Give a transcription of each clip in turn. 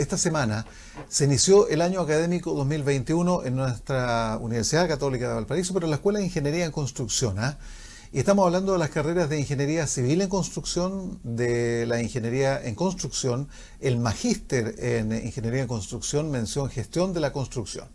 esta semana se inició el año académico 2021 en nuestra Universidad Católica de Valparaíso, pero en la Escuela de Ingeniería en Construcción, ¿ah? Y estamos hablando de las carreras de Ingeniería Civil en Construcción, de la Ingeniería en Construcción, el Magíster en Ingeniería en Construcción, mención Gestión de la Construcción.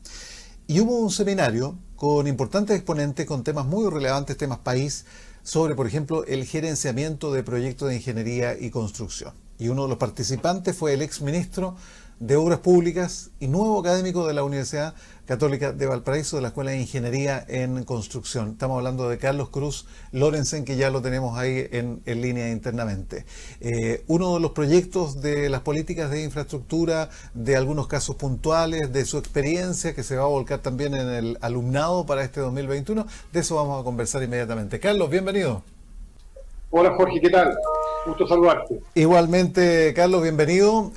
Y hubo un seminario con importantes exponentes con temas muy relevantes, temas país, sobre, por ejemplo, el gerenciamiento de proyectos de ingeniería y construcción. Y uno de los participantes fue el exministro de Obras Públicas y nuevo académico de la Universidad Católica de Valparaíso, de la Escuela de Ingeniería en Construcción. Estamos hablando de Carlos Cruz Lorenzen, que ya lo tenemos ahí en línea internamente. Uno de los proyectos de las políticas de infraestructura, de algunos casos puntuales, de su experiencia, que se va a volcar también en el alumnado para este 2021. De eso vamos a conversar inmediatamente. Carlos, bienvenido. Hola Jorge, ¿qué tal? Gusto saludarte. Igualmente, Carlos, bienvenido.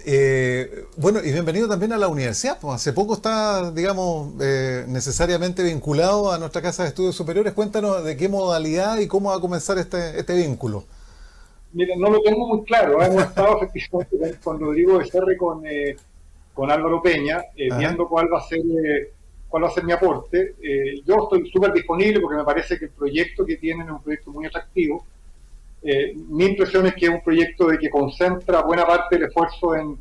Bueno, y bienvenido también a la universidad. Pues hace poco está, digamos, necesariamente vinculado a nuestra Casa de Estudios Superiores. Cuéntanos de qué modalidad y cómo va a comenzar este vínculo. Mira, no lo tengo muy claro. Hemos estado efectivamente con Rodrigo Becerra y con Álvaro Peña, viendo cuál va a ser mi aporte. Yo estoy súper disponible porque me parece que el proyecto que tienen es un proyecto muy atractivo. Mi impresión es que es un proyecto de que concentra buena parte del esfuerzo en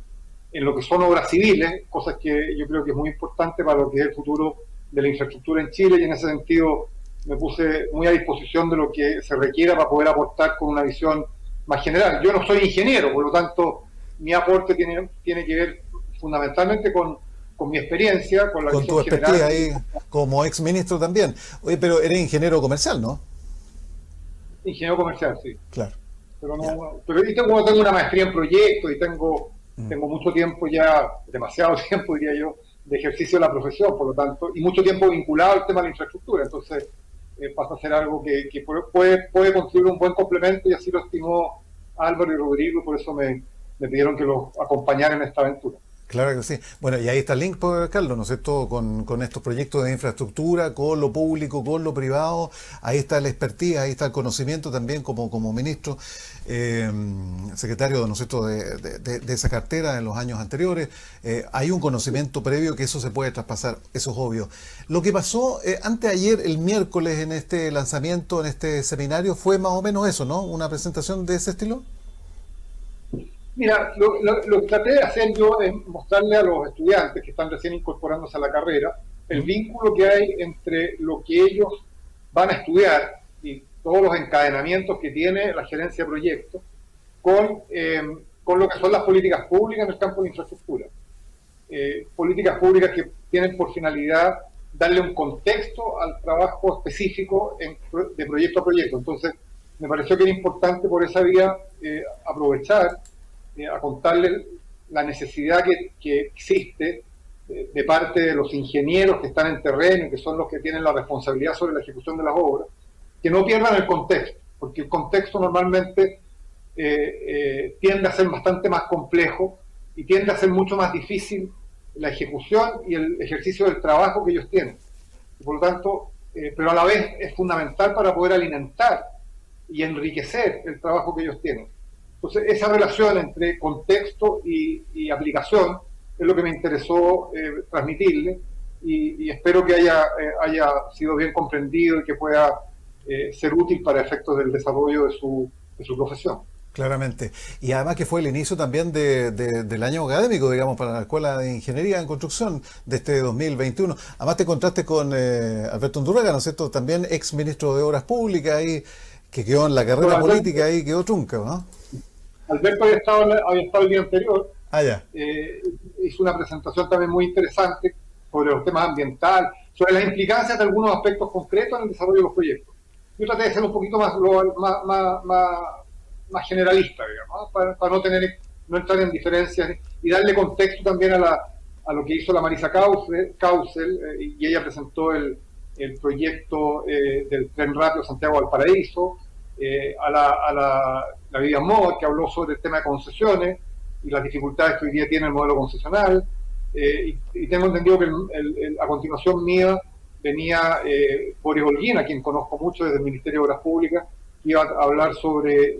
lo que son obras civiles, cosas que yo creo que es muy importante para lo que es el futuro de la infraestructura en Chile, y en ese sentido me puse muy a disposición de lo que se requiera para poder aportar con una visión más general. Yo no soy ingeniero, por lo tanto mi aporte tiene que ver fundamentalmente con mi experiencia, con la con visión tu expertise general. ahí como ex ministro también. Oye, pero eres ingeniero comercial, ¿no? Ingeniero comercial, sí. Claro. Pero Ya. tengo una maestría en proyectos y tengo mucho tiempo ya, demasiado tiempo diría yo, de ejercicio de la profesión, por lo tanto, y mucho tiempo vinculado al tema de la infraestructura. Entonces pasa a ser algo que puede contribuir un buen complemento, y así lo estimó Álvaro y Rodrigo, por eso me pidieron que los acompañara en esta aventura. Claro que sí. Bueno, y ahí está el link, pues, Carlos, ¿no es cierto?, con estos proyectos de infraestructura, con lo público, con lo privado. Ahí está la expertise, ahí está el conocimiento también como ministro, secretario, ¿no es cierto?, de esa cartera en los años anteriores. Hay un conocimiento previo que eso se puede traspasar, eso es obvio. Lo que pasó anteayer, el miércoles, en este lanzamiento, en este seminario, fue más o menos eso, ¿no? Una presentación de ese estilo. Mira, lo que traté de hacer yo es mostrarle a los estudiantes que están recién incorporándose a la carrera el vínculo que hay entre lo que ellos van a estudiar y todos los encadenamientos que tiene la gerencia de proyectos con lo que son las políticas públicas en el campo de infraestructura. Políticas públicas que tienen por finalidad darle un contexto al trabajo específico de proyecto a proyecto. Entonces, me pareció que era importante por esa vía aprovechar a contarles la necesidad que existe de parte de los ingenieros que están en terreno y que son los que tienen la responsabilidad sobre la ejecución de las obras, que no pierdan el contexto, porque el contexto normalmente tiende a ser bastante más complejo y tiende a ser mucho más difícil la ejecución y el ejercicio del trabajo que ellos tienen. Y por lo tanto, pero a la vez es fundamental para poder alimentar y enriquecer el trabajo que ellos tienen. Entonces, esa relación entre contexto y aplicación es lo que me interesó transmitirle, y espero que haya sido bien comprendido y que pueda ser útil para efectos del desarrollo de su profesión. Claramente. Y además que fue el inicio también del año académico, digamos, para la Escuela de Ingeniería en Construcción de este 2021. Además te encontraste con Alberto Undurraga, ¿no es cierto?, también ex ministro de Obras Públicas, ahí, que quedó en la carrera política, ahí quedó trunca, ¿no? Alberto había estado el día anterior. Ya. Hizo una presentación también muy interesante sobre los temas ambientales, sobre las implicancias de algunos aspectos concretos en el desarrollo de los proyectos. Yo traté de ser un poquito más global, más generalista, digamos, para no entrar en diferencias y darle contexto también a lo que hizo la Marisa Causel, y ella presentó el proyecto del tren rápido Santiago-Valparaíso, a la Vivian Moore, que habló sobre el tema de concesiones y las dificultades que hoy día tiene el modelo concesional, y tengo entendido que a continuación mía venía Boris Holguín, a quien conozco mucho desde el Ministerio de Obras Públicas, que iba a hablar sobre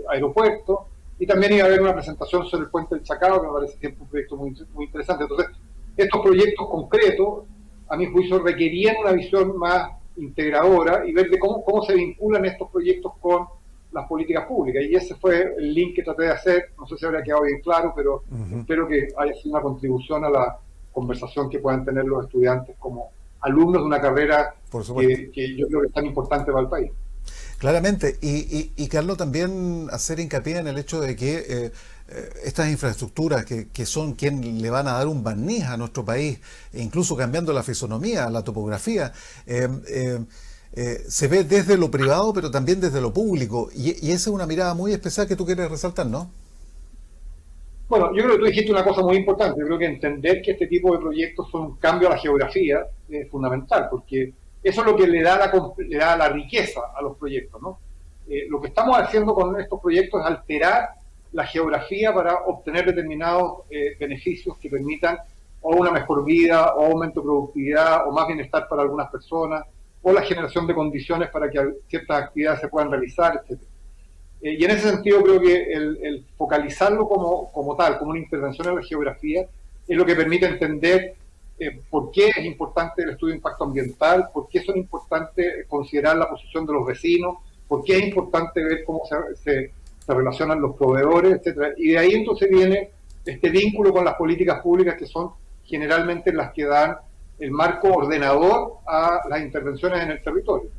aeropuertos, y también iba a haber una presentación sobre el puente del Chacao, que me parece siempre un proyecto muy interesante. Entonces, estos proyectos concretos, a mi juicio, requerían una visión más integradora y ver de cómo se vinculan estos proyectos con las políticas públicas. Y ese fue el link que traté de hacer. No sé si habrá quedado bien claro, pero espero que haya sido una contribución a la conversación que puedan tener los estudiantes como alumnos de una carrera que yo creo que es tan importante para el país. Claramente, y Carlos, también hacer hincapié en el hecho de que estas infraestructuras que son quien le van a dar un barniz a nuestro país, e incluso cambiando la fisonomía, la topografía, se ve desde lo privado, pero también desde lo público, y esa es una mirada muy especial que tú quieres resaltar, ¿no? Bueno, yo creo que tú dijiste una cosa muy importante. Yo creo que entender que este tipo de proyectos son un cambio a la geografía es fundamental, porque eso es lo que le da la riqueza a los proyectos, ¿no? Lo que estamos haciendo con estos proyectos es alterar la geografía para obtener determinados beneficios que permitan o una mejor vida, o aumento de productividad, o más bienestar para algunas personas, o la generación de condiciones para que ciertas actividades se puedan realizar, etc. Y en ese sentido creo que el focalizarlo como tal, como una intervención en la geografía, es lo que permite entender por qué es importante el estudio de impacto ambiental, por qué son importantes considerar la posición de los vecinos, por qué es importante ver cómo se relacionan los proveedores, etcétera. Y de ahí entonces viene este vínculo con las políticas públicas, que son generalmente las que dan el marco ordenador a las intervenciones en el territorio.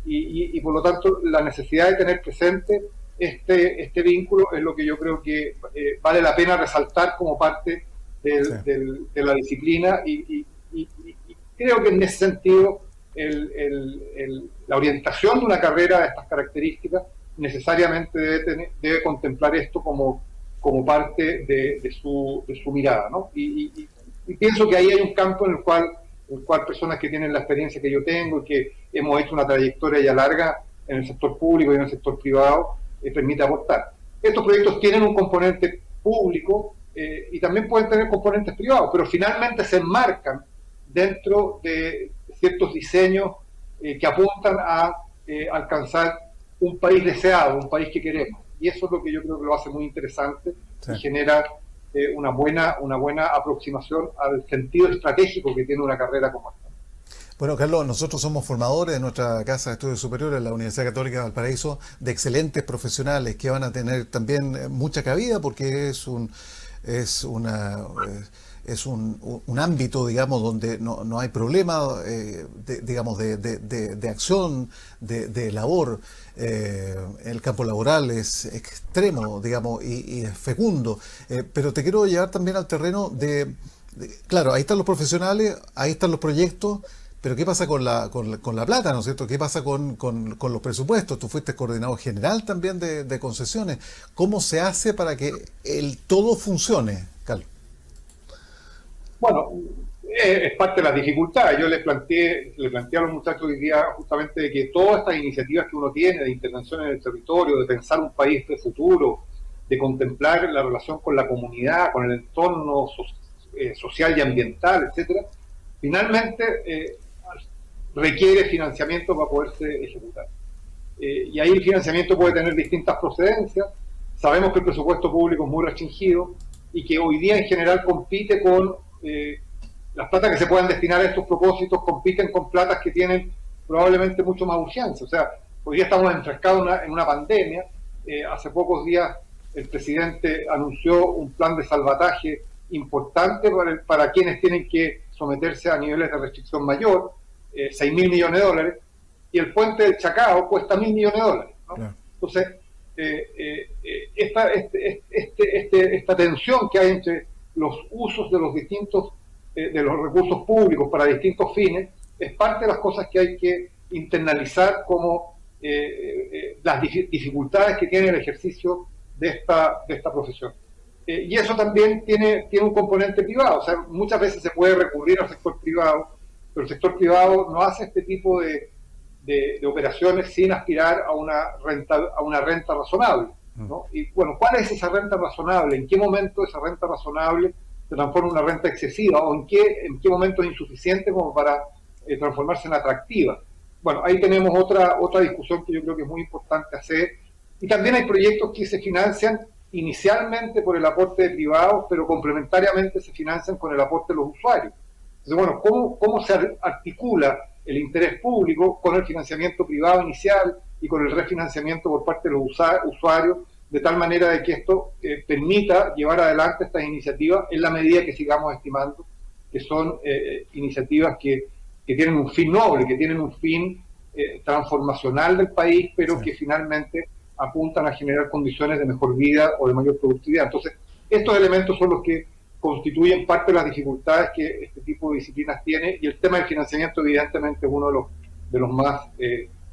Y por lo tanto la necesidad de tener presente este vínculo es lo que yo creo que vale la pena resaltar como parte de la disciplina, y creo que en ese sentido la orientación de una carrera de estas características necesariamente debe contemplar esto como parte de su mirada, ¿no? Y pienso que ahí hay un campo en el cual personas que tienen la experiencia que yo tengo y que hemos hecho una trayectoria ya larga en el sector público y en el sector privado permite aportar. Estos proyectos tienen un componente público y también pueden tener componentes privados, pero finalmente se enmarcan dentro de ciertos diseños que apuntan a alcanzar un país deseado, un país que queremos. Y eso es lo que yo creo que lo hace muy interesante y genera una buena aproximación al sentido estratégico que tiene una carrera como esta. Bueno, Carlos, nosotros somos formadores de nuestra Casa de Estudios Superiores, la Universidad Católica de Valparaíso, de excelentes profesionales que van a tener también mucha cabida, porque es un ámbito, digamos, donde no hay problema, digamos, de acción, de labor. El campo laboral es extremo, digamos, y es fecundo. Pero te quiero llevar también al terreno claro, ahí están los profesionales, ahí están los proyectos, pero ¿qué pasa con la plata, ¿no es cierto? ¿Qué pasa con los presupuestos? Tú fuiste coordinador general también de concesiones. ¿Cómo se hace para que el todo funcione, Carlos? Bueno, es parte de las dificultades. Yo le planteé a los muchachos hoy día justamente de que todas estas iniciativas que uno tiene de intervención en el territorio, de pensar un país de futuro, de contemplar la relación con la comunidad, con el entorno social y ambiental, etcétera, finalmente requiere financiamiento para poderse ejecutar. Y ahí el financiamiento puede tener distintas procedencias. Sabemos que el presupuesto público es muy restringido y que hoy día en general compite con las platas que se puedan destinar a estos propósitos, compiten con platas que tienen probablemente mucho más urgencia. O sea, hoy día estamos enfrascados en una pandemia. Hace pocos días el presidente anunció un plan de salvataje importante para quienes tienen que someterse a niveles de restricción mayor, 6.000 millones de dólares, y el puente del Chacao cuesta 1.000 millones de dólares, ¿no? Claro. Entonces, esta tensión que hay entre los usos de los distintos de los recursos públicos para distintos fines es parte de las cosas que hay que internalizar como las dificultades que tiene el ejercicio de esta profesión. Y eso también tiene un componente privado. O sea, muchas veces se puede recurrir al sector privado, pero el sector privado no hace este tipo de operaciones sin aspirar a una renta razonable, ¿no? Y bueno, ¿cuál es esa renta razonable? ¿En qué momento esa renta razonable se transforma en una renta excesiva? ¿O en qué momento es insuficiente como para transformarse en atractiva? Bueno, ahí tenemos otra discusión que yo creo que es muy importante hacer. Y también hay proyectos que se financian inicialmente por el aporte de privados, pero complementariamente se financian con el aporte de los usuarios. Entonces, bueno, ¿cómo se articula el interés público con el financiamiento privado inicial y con el refinanciamiento por parte de los usuarios, de tal manera de que esto permita llevar adelante estas iniciativas en la medida que sigamos estimando que son iniciativas que tienen un fin noble, que tienen un fin transformacional del país, pero que finalmente apuntan a generar condiciones de mejor vida o de mayor productividad. Entonces, estos elementos son los que constituyen parte de las dificultades que este tipo de disciplinas tiene, y el tema del financiamiento evidentemente es uno de los más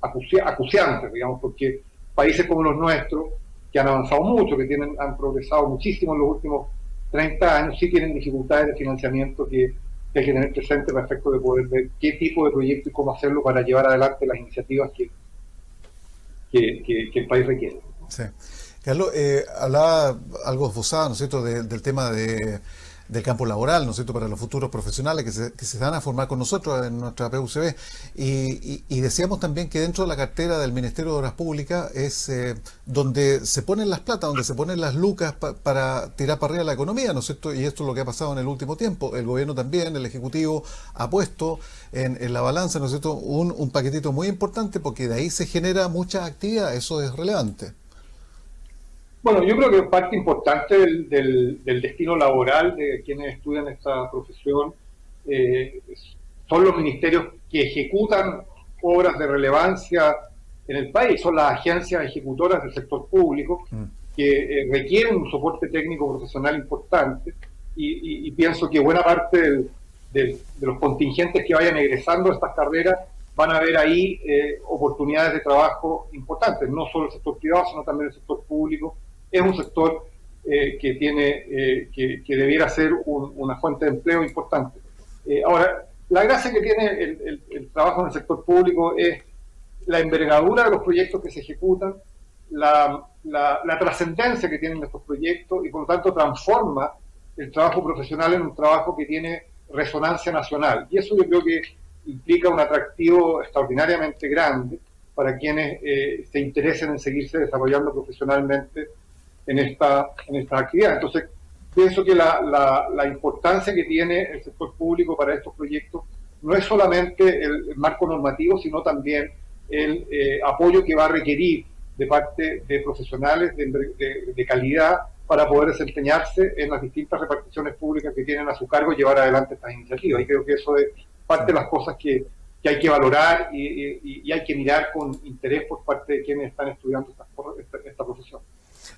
acuciantes, digamos, porque países como los nuestros, que han avanzado mucho, que han progresado muchísimo en los últimos 30 años, sí tienen dificultades de financiamiento que hay que tener presente respecto de poder ver qué tipo de proyecto y cómo hacerlo para llevar adelante las iniciativas que el país requiere. Sí. Carlos, hablaba algo esbozado, ¿no es cierto?, del tema del campo laboral, ¿no es cierto?, para los futuros profesionales que se van a formar con nosotros en nuestra PUCB. Y decíamos también que dentro de la cartera del Ministerio de Obras Públicas es donde se ponen las plata, donde se ponen las lucas para tirar para arriba la economía, ¿no es cierto? Y esto es lo que ha pasado en el último tiempo. El gobierno también, el Ejecutivo, ha puesto en la balanza, ¿no es cierto?, un paquetito muy importante, porque de ahí se genera mucha actividad. Eso es relevante. Bueno, yo creo que parte importante del destino laboral de quienes estudian esta profesión son los ministerios que ejecutan obras de relevancia en el país, son las agencias ejecutoras del sector público que requieren un soporte técnico profesional importante, y pienso que buena parte de los contingentes que vayan egresando a estas carreras van a haber ahí oportunidades de trabajo importantes, no solo el sector privado, sino también el sector público. Es un sector que debiera ser una fuente de empleo importante. Ahora, la gracia que tiene el trabajo en el sector público es la envergadura de los proyectos que se ejecutan, la trascendencia que tienen estos proyectos, y por lo tanto transforma el trabajo profesional en un trabajo que tiene resonancia nacional. Y eso yo creo que implica un atractivo extraordinariamente grande para quienes se interesen en seguirse desarrollando profesionalmente en esta actividad. Entonces, pienso que la importancia que tiene el sector público para estos proyectos no es solamente el marco normativo, sino también el apoyo que va a requerir de parte de profesionales de calidad para poder desempeñarse en las distintas reparticiones públicas que tienen a su cargo llevar adelante estas iniciativas. Y creo que eso es parte de las cosas que hay que valorar y hay que mirar con interés por parte de quienes están estudiando esta profesión.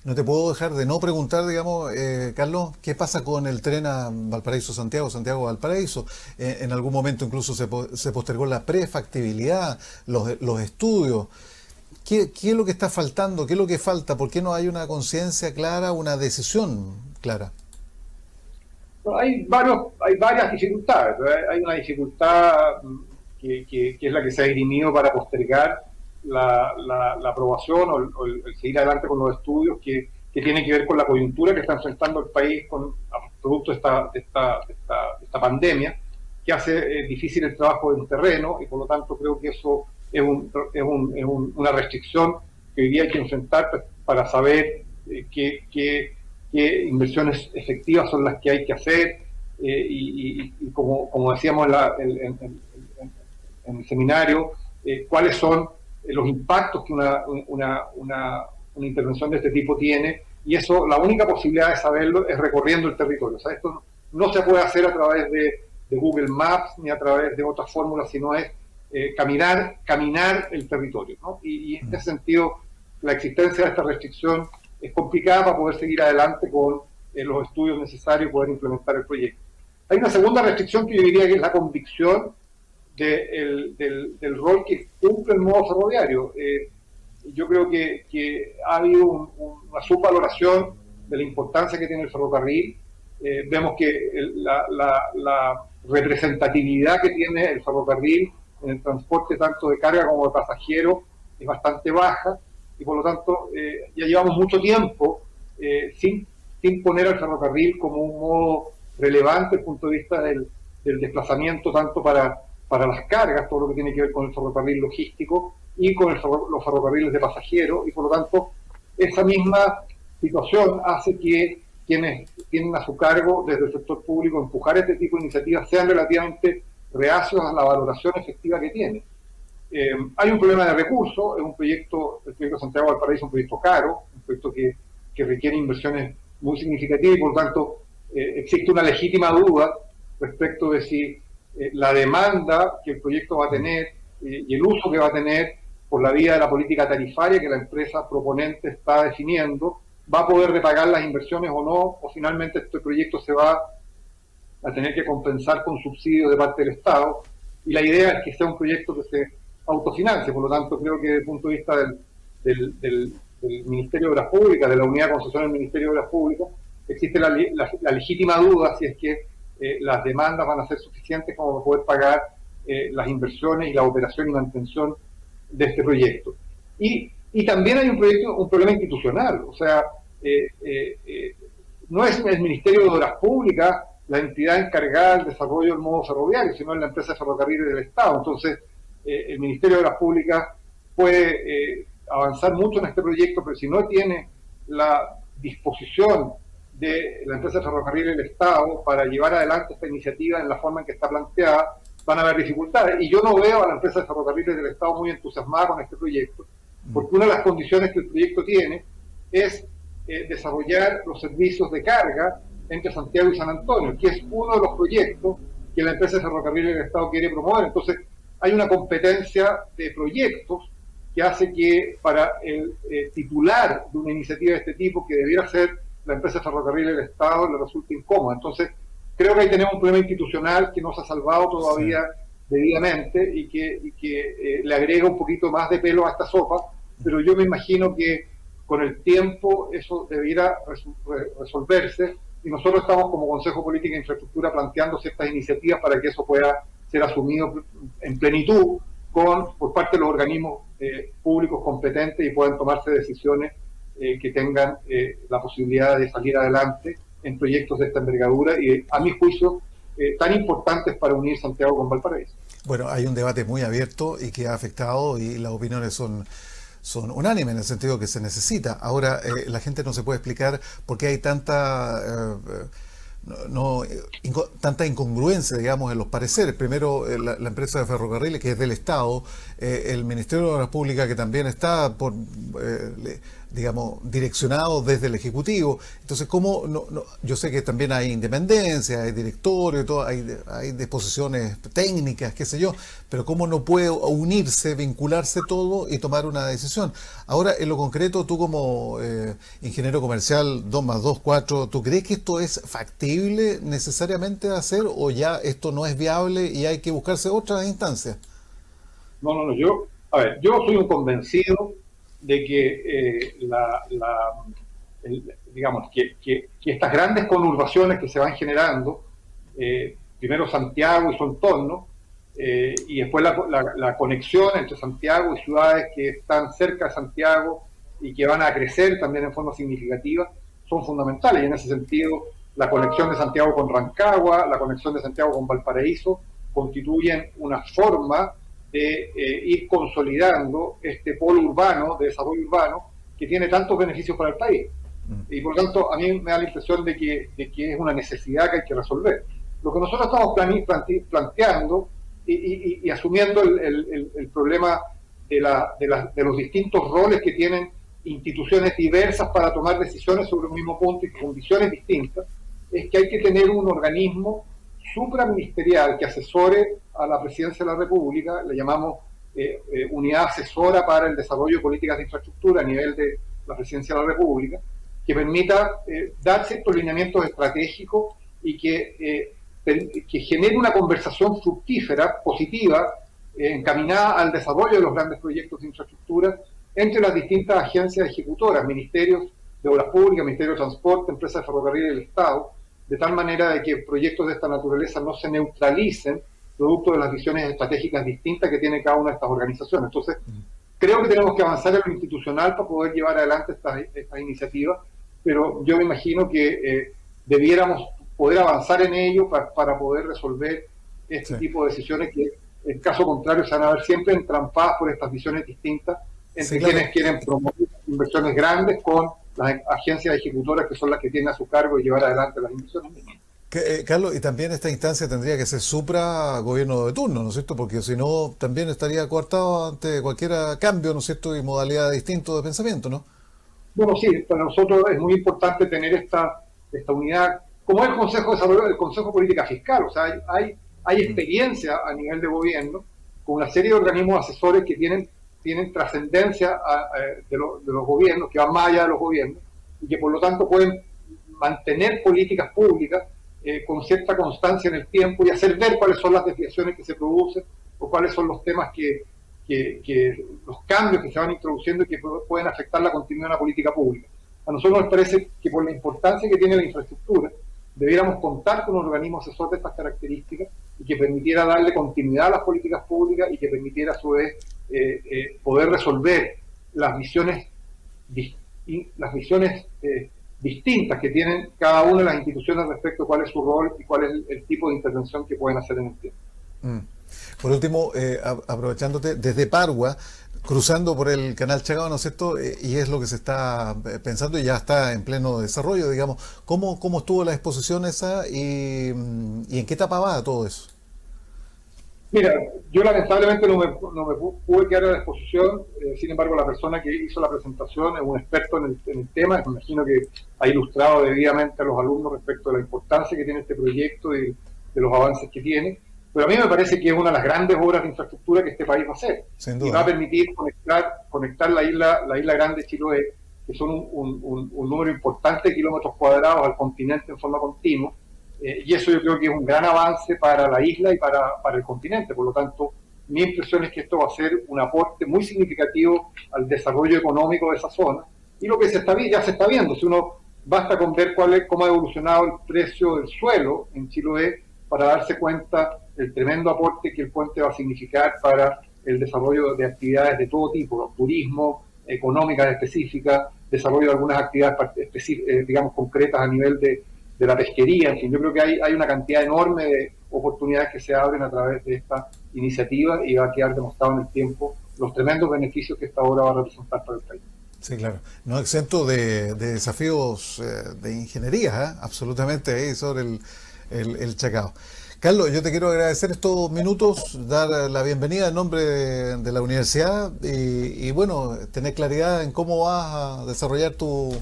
No te puedo dejar de no preguntar, digamos, Carlos, ¿qué pasa con el tren a Valparaíso-Santiago, Santiago-Valparaíso? En algún momento incluso se postergó la prefactibilidad, los estudios. ¿Qué es lo que está faltando? ¿Qué es lo que falta? ¿Por qué no hay una conciencia clara, una decisión clara? No, hay varias dificultades. Hay una dificultad que es la que se ha dirimido para postergar la aprobación o el seguir adelante con los estudios, que tiene que ver con la coyuntura que está enfrentando el país producto de esta pandemia, que hace difícil el trabajo en terreno, y por lo tanto creo que eso es una restricción que hoy día hay que enfrentar para saber qué inversiones efectivas son las que hay que hacer, y como decíamos en el seminario, cuáles son los impactos que una intervención de este tipo tiene, y eso, la única posibilidad de saberlo es recorriendo el territorio. O sea, esto no se puede hacer a través de Google Maps ni a través de otras fórmulas, sino es caminar el territorio, ¿no? Y en ese sentido, la existencia de esta restricción es complicada para poder seguir adelante con los estudios necesarios y poder implementar el proyecto. Hay una segunda restricción que yo diría que es la convicción del rol que cumple el modo ferroviario. Yo creo que ha habido una subvaloración de la importancia que tiene el ferrocarril. Vemos que la representatividad que tiene el ferrocarril en el transporte tanto de carga como de pasajeros es bastante baja, y por lo tanto ya llevamos mucho tiempo sin poner al ferrocarril como un modo relevante desde el punto de vista del desplazamiento, tanto para las cargas, todo lo que tiene que ver con el ferrocarril logístico, y con los ferrocarriles de pasajeros, y por lo tanto esa misma situación hace que quienes tienen a su cargo desde el sector público empujar este tipo de iniciativas sean relativamente reacios a la valoración efectiva que tiene. Hay un problema de recursos, el proyecto Santiago Valparaíso es un proyecto caro, un proyecto que requiere inversiones muy significativas y por tanto existe una legítima duda respecto de si la demanda que el proyecto va a tener y el uso que va a tener por la vía de la política tarifaria que la empresa proponente está definiendo, va a poder repagar las inversiones o no, o finalmente este proyecto se va a tener que compensar con subsidios de parte del Estado, y la idea es que sea un proyecto que se autofinancie. Por lo tanto, creo que desde el punto de vista del Ministerio de Obras Públicas, de la unidad de concesión del Ministerio de Obras Públicas, existe la legítima duda si es que las demandas van a ser suficientes como para poder pagar las inversiones y la operación y mantención de este proyecto. Y también hay un problema institucional, o sea, no es el Ministerio de Obras Públicas la entidad encargada del desarrollo del modo ferroviario, sino es la empresa de ferrocarriles del Estado. Entonces, el Ministerio de Obras Públicas puede avanzar mucho en este proyecto, pero si no tiene la disposición de la empresa de ferrocarriles del Estado para llevar adelante esta iniciativa en la forma en que está planteada, van a haber dificultades. Y yo no veo a la empresa de ferrocarriles del Estado muy entusiasmada con este proyecto, porque una de las condiciones que el proyecto tiene es desarrollar los servicios de carga entre Santiago y San Antonio, que es uno de los proyectos que la empresa de ferrocarriles del Estado quiere promover. Entonces, hay una competencia de proyectos que hace que para el titular de una iniciativa de este tipo, que debiera ser la empresa de ferrocarriles del Estado, le resulte incómoda. Entonces, creo que ahí tenemos un problema institucional que no se ha salvado todavía debidamente y que le agrega un poquito más de pelo a esta sopa, pero yo me imagino que con el tiempo eso debiera resolverse, y nosotros estamos como Consejo Política e Infraestructura planteando ciertas iniciativas para que eso pueda ser asumido en plenitud por parte de los organismos públicos competentes y puedan tomarse decisiones que tengan la posibilidad de salir adelante en proyectos de esta envergadura y, a mi juicio, tan importantes para unir Santiago con Valparaíso. Bueno, hay un debate muy abierto y que ha afectado, y las opiniones son unánimes en el sentido que se necesita. Ahora, la gente no se puede explicar por qué hay tanta tanta incongruencia, digamos, en los pareceres. Primero, la empresa de ferrocarriles, que es del Estado, el Ministerio de Obras Públicas, que también está digamos, direccionado desde el Ejecutivo. Entonces, ¿cómo yo sé que también hay independencia, hay directorio, y todo, hay disposiciones técnicas, qué sé yo, pero ¿cómo no puede unirse, vincularse todo y tomar una decisión? Ahora, en lo concreto, tú como ingeniero comercial 2+2, 4, ¿tú crees que esto es factible necesariamente hacer, o ya esto no es viable y hay que buscarse otras instancias? No, yo soy un convencido de que digamos que estas grandes conurbaciones que se van generando, primero Santiago y su entorno, y después la conexión entre Santiago y ciudades que están cerca de Santiago y que van a crecer también en forma significativa, son fundamentales. Y en ese sentido, la conexión de Santiago con Rancagua, la conexión de Santiago con Valparaíso, constituyen una forma de ir consolidando este polo urbano, de desarrollo urbano, que tiene tantos beneficios para el país. Y por lo tanto, a mí me da la impresión de que es una necesidad que hay que resolver. Lo que nosotros estamos planteando y asumiendo el problema de los distintos roles que tienen instituciones diversas para tomar decisiones sobre un mismo punto y con visiones distintas, es que hay que tener un organismo supraministerial que asesore a la Presidencia de la República, le llamamos Unidad Asesora para el Desarrollo de Políticas de Infraestructura a nivel de la Presidencia de la República, que permita dar ciertos lineamientos estratégicos y que genere una conversación fructífera, positiva, encaminada al desarrollo de los grandes proyectos de infraestructura entre las distintas agencias ejecutoras, ministerios de Obras Públicas, Ministerio de Transporte, Empresas de Ferrocarriles del Estado, de tal manera de que proyectos de esta naturaleza no se neutralicen producto de las visiones estratégicas distintas que tiene cada una de estas organizaciones. Entonces, creo que tenemos que avanzar en lo institucional para poder llevar adelante estas iniciativas, pero yo me imagino que debiéramos poder avanzar en ello para poder resolver este tipo de decisiones que, en caso contrario, se van a ver siempre entrampadas por estas visiones distintas entre quienes quieren promover inversiones grandes con las agencias ejecutoras que son las que tienen a su cargo llevar adelante las inversiones mínimas. Carlos, y también esta instancia tendría que ser supra gobierno de turno, ¿no es cierto? Porque si no, también estaría coartado ante cualquier cambio, ¿no es cierto? Y modalidad distinta de pensamiento, ¿no? Bueno, sí, para nosotros es muy importante tener esta unidad, como el Consejo de Desarrollo, el Consejo de Política Fiscal. O sea, hay experiencia a nivel de gobierno con una serie de organismos asesores que tienen trascendencia de los gobiernos, que van más allá de los gobiernos, y que por lo tanto pueden mantener políticas públicas con cierta constancia en el tiempo y hacer ver cuáles son las desviaciones que se producen o cuáles son los temas que los cambios que se van introduciendo y que pueden afectar la continuidad de una política pública. A nosotros nos parece que por la importancia que tiene la infraestructura, debiéramos contar con un organismo asesor de estas características y que permitiera darle continuidad a las políticas públicas y que permitiera a su vez poder resolver las visiones distintas que tienen cada una de las instituciones respecto a cuál es su rol y cuál es el tipo de intervención que pueden hacer en el tiempo. Por último, aprovechándote, desde Pargua, cruzando por el canal Chagao, ¿no es cierto? Y es lo que se está pensando y ya está en pleno desarrollo, digamos. ¿Cómo estuvo la exposición esa y en qué etapa va todo eso? Mira, yo lamentablemente no me pude quedar a la exposición, sin embargo la persona que hizo la presentación es un experto en el tema, me imagino que ha ilustrado debidamente a los alumnos respecto de la importancia que tiene este proyecto y de los avances que tiene, pero a mí me parece que es una de las grandes obras de infraestructura que este país va a hacer, y va a permitir conectar la isla Grande de Chiloé, que son un número importante de kilómetros cuadrados al continente en forma continua, y eso yo creo que es un gran avance para la isla y para el continente. Por lo tanto, mi impresión es que esto va a ser un aporte muy significativo al desarrollo económico de esa zona, y lo que ya se está viendo. Si uno basta con ver cómo ha evolucionado el precio del suelo en Chiloé para darse cuenta del tremendo aporte que el puente va a significar para el desarrollo de actividades de todo tipo, turismo, económicas específicas, desarrollo de algunas actividades digamos concretas a nivel de la pesquería. En fin, yo creo que hay una cantidad enorme de oportunidades que se abren a través de esta iniciativa y va a quedar demostrado en el tiempo los tremendos beneficios que esta obra va a representar para el país. Sí, claro. No exento de desafíos de ingeniería, absolutamente, ahí sobre el Chacao. Carlos, yo te quiero agradecer estos minutos, dar la bienvenida en nombre de la universidad y bueno, tener claridad en cómo vas a desarrollar tu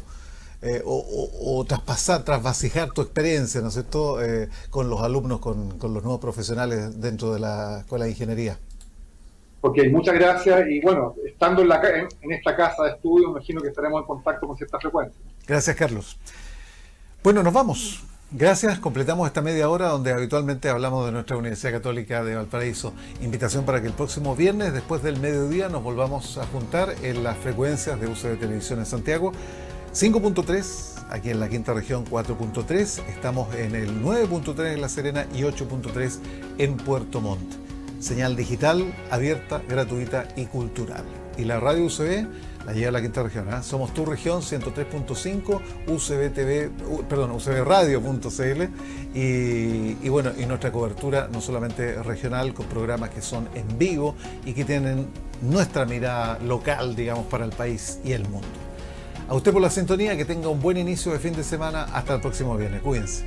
trasvasijar tu experiencia, ¿no es cierto?, con los alumnos, con los nuevos profesionales dentro de la Escuela de Ingeniería. Ok, muchas gracias y bueno, estando en esta casa de estudio, imagino que estaremos en contacto con cierta frecuencia. Gracias, Carlos. Bueno, nos vamos. Gracias, completamos esta media hora donde habitualmente hablamos de nuestra Universidad Católica de Valparaíso. Invitación para que el próximo viernes, después del mediodía, nos volvamos a juntar en las frecuencias de UCB Televisión en Santiago, 5.3, aquí en la quinta región 4.3, estamos en el 9.3 en La Serena y 8.3 en Puerto Montt. Señal digital, abierta, gratuita y cultural. Y la radio UCB la lleva a la quinta región, ¿eh? Somos tu región 103.5, ucbradio.cl y bueno, y nuestra cobertura no solamente regional, con programas que son en vivo y que tienen nuestra mirada local, digamos, para el país y el mundo. A usted por la sintonía, que tenga un buen inicio de fin de semana. Hasta el próximo viernes. Cuídense.